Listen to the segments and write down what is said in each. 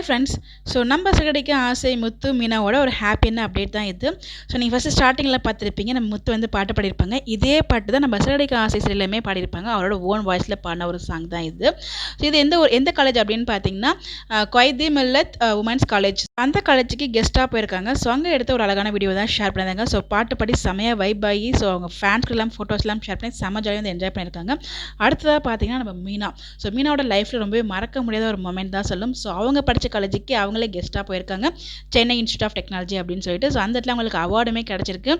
Hi friends. So நம்ம சிறகடிக்க ஆசை முத்து மீனாவோட ஒரு ஹாப்பியான அப்டேட் தான் இது. ஸோ நீங்கள் ஃபஸ்ட்டு ஸ்டார்டிங்கில் பார்த்துருப்பீங்க, நம்ம முத்து வந்து பாட்டு பாடியிருப்பாங்க. இதே பாட்டு தான் நம்ம சிறகடிக்க ஆசை சீரியலுமே பாடியிருப்பாங்க. அவரோட ஓன் வாய்ஸில் பாடின ஒரு சாங் தான் இது. ஸோ இது எந்த காலேஜ் அப்படின்னு பார்த்தீங்கன்னா கொய்தி மில்லத் உமன்ஸ் காலேஜ். அந்த காலேஜுக்கு கெஸ்ட்டாக போயிருக்காங்க. ஸோ அங்கே எடுத்த ஒரு அழகான வீடியோ தான் ஷேர் பண்ணியிருந்தாங்க. ஸோ பாட்டு பாடி செமையாக வைப் ஆகி ஸோ அவங்க ஃபேன்ஸ்க்கெல்லாம் ஃபோட்டோஸ்லாம் ஷேர் பண்ணி செம ஜாலியாக வந்து என்ஜாய் பண்ணியிருக்காங்க. அடுத்ததாக பார்த்தீங்கன்னா நம்ம மீனா. ஸோ மீனாவோட லைஃப்பில் ரொம்பவே மறக்க முடியாத ஒரு மொமெண்ட் தான் சொல்லும். ஸோ அவங்க படித்த காலேஜுக்கு அவங்களே கெஸ்ட்டாக போயிருக்காங்க, சென்னை இன்ஸ்டியூட் ஆஃப் டெக்னாலஜி அப்படின்னு சொல்லிட்டு. ஸோ அந்த இடத்துல அவங்களுக்கு அவார்டுமே கிடச்சிருக்கு,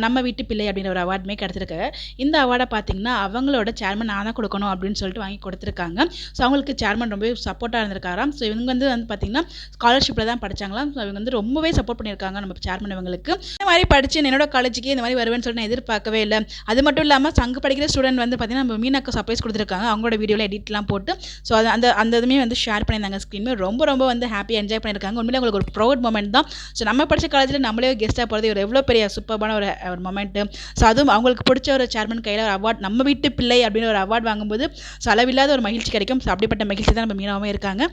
நம்ம வீட்டு பிள்ளை அப்படின்ற ஒரு அவார்டுமே கிடச்சிருக்கு. இந்த அவார்டை பார்த்தீங்கன்னா அவங்களோட சேர்மன் நான் தான் கொடுக்கணும் அப்படின்னு சொல்லிட்டு வாங்கி கொடுத்துருக்காங்க. ஸோ அவங்களுக்கு சேர்மன் ரொம்பவே சப்போர்ட்டாக இருந்திருக்காராம். ஸோ இவங்க வந்து பார்த்தீங்கன்னா ஸ்காலர்ஷிப்பில் தான் படித்தாங்களாம். ஸோ இவங்க வந்து ரொம்பவே சப்போர்ட் பண்ணியிருக்காங்க நம்ம சேர்மன் இவங்களுக்கு. இந்த மாதிரி படித்து என்னோட காலேஜுக்கு இந்த மாதிரி வருவேன்னு சொல்லிட்டு நான் எதிர்பார்க்கவே இல்லை. அது மட்டும் இல்லாமல் அங்கே படிக்கிற ஸ்டூடெண்ட் வந்து பார்த்தீங்கன்னா நம்ம மீனாக்கு சர்ப்ரைஸ் கொடுத்துருக்காங்க, அவங்களோட வீடியோவில் எடிட்லாம் போட்டு. ஸோ அந்த இதுவுமே வந்து ஷேர் பண்ணியிருந்தாங்க ஸ்க்ரீனுமே. ரொம்ப வந்து ஹாப்பியாக என்ஜாய் பண்ணியிருக்காங்க. உண்மையிலே உங்களுக்கு ஒரு ப்ரௌட் மொமெண்ட் தான். ஸோ நம்ம படித்த காலேஜில் நம்மளே கெஸ்ட்டாக போகிறது ஒரு எவ்வளோ பெரிய சூப்பரான ஒரு மொமெண்ட்டு. ஸோ அதுவும் அவங்களுக்கு பிடிச்ச ஒரு சேர்மன் கையில் ஒரு அவார்ட், நம்ம வீட்டு பிள்ளை அப்படின்னு ஒரு அவார்ட் வாங்கும்போது ஸோ அளவில்லாத ஒரு மகிழ்ச்சி கிடைக்கும். ஸோ அப்படிப்பட்ட மகிழ்ச்சி தான் நம்ம மீனாவும் இருக்காங்க.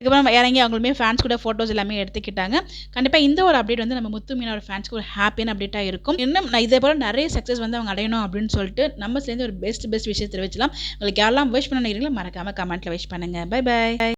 இதுக்கப்புறம் இறங்கி அவங்களுமே ஃபேன்ஸ் கூட ஃபோட்டோஸ் எல்லாமே எடுத்துக்கிட்டாங்க. கண்டிப்பாக இந்த ஒரு அப்டேட் வந்து நம்ம முத்து மீனோட ஃபேன்ஸ்க்கு ஒரு ஹாப்பியான அப்டேட்டாக இருக்கும். இன்னும் நான் இதே போல் நிறைய சக்ஸஸ் வந்து அவங்க அடையணும் அப்படின்னு சொல்லிட்டு நம்ம சேர்ந்து ஒரு பெஸ்ட் விஷயத்தை தெரிவிச்சலாம். உங்களுக்கு யாரெல்லாம் விஷ் பண்ண நினைக்கிறீங்களோ மறக்காமல் கமெண்ட்டில் விஷ் பண்ணுங்கள். பை.